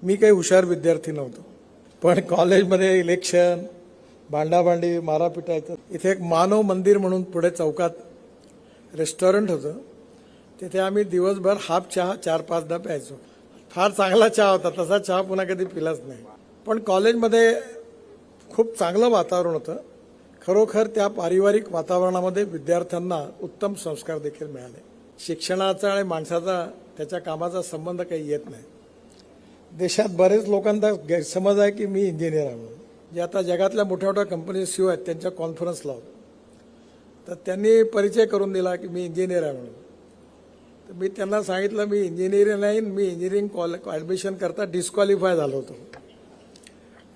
मी काही हुशार विद्यार्थी नव्हतो, पण कॉलेजमध्ये इलेक्शन, भांडाभांडी, मारापिटायचं. इथे एक मानव मंदिर म्हणून पुढे चौकात रेस्टॉरंट होतं. तिथे आम्ही दिवसभर हाफ चहा 4-5दा प्यायचो. फार चांगला चहा होता, तसा चहा पुन्हा कधी पिलाच नाही. पण कॉलेजमध्ये खूप चांगलं वातावरण होतं. खरोखर त्या पारिवारिक वातावरणामध्ये विद्यार्थ्यांना उत्तम संस्कार देखील मिळाले. शिक्षणाचा आणि माणसाचा त्याच्या कामाचा संबंध काही येत नाही. देशात बरेच लोकांचा गैरसमज आहे की मी इंजिनियर आहे म्हणून. जे आता जगातल्या मोठ्या मोठ्या कंपनी सीईओ आहेत त्यांच्या कॉन्फरन्सला होतो, तर त्यांनी परिचय करून दिला की मी इंजिनियर आहे म्हणून. तर मी त्यांना सांगितलं मी इंजिनियर नाही, मी इंजिनिअरिंग ॲडमिशन करता डिस्क्वालिफाय झालो होतो.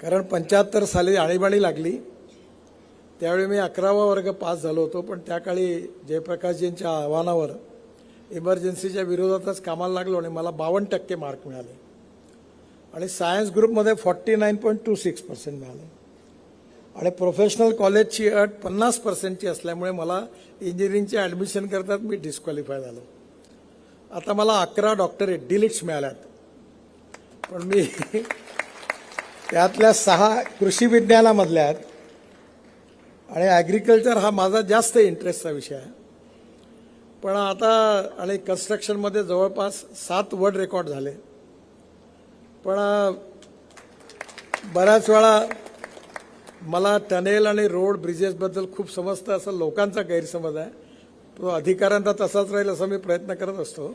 कारण 75 साली आणीबाणी लागली, त्यावेळी मी 11वा वर्ग पास झालो होतो. पण त्या काळी जयप्रकाशजींच्या आव्हानावर इमर्जन्सीच्या विरोधातच कामाला लागलो आणि मला 52% मार्क मिळाले आणि सायन्स ग्रुपमध्ये 49.26% मिळाले. आणि प्रोफेशनल कॉलेजची अट 50%ची असल्यामुळे मला इंजिनिअरिंगचे ॲडमिशन करतात मी डिस्क्वालिफाय झालो. आता मला 11 डॉक्टरेट डिलिट्स मिळाल्यात, पण मी त्यातल्या 6 कृषी विज्ञानामधल्या आहेत आणि ॲग्रिकल्चर हा माझा जास्त इंटरेस्टचा विषय आहे. पण आता आणि कन्स्ट्रक्शनमध्ये जवळपास 7 वर्ल्ड रेकॉर्ड झाले. पण बऱ्याच वेळा मला टनेल आणि रोड ब्रिजेसबद्दल खूप समजतं असं लोकांचा गैरसमज आहे. तो अधिकाऱ्यांचा तसाच राहील असा मी प्रयत्न करत असतो.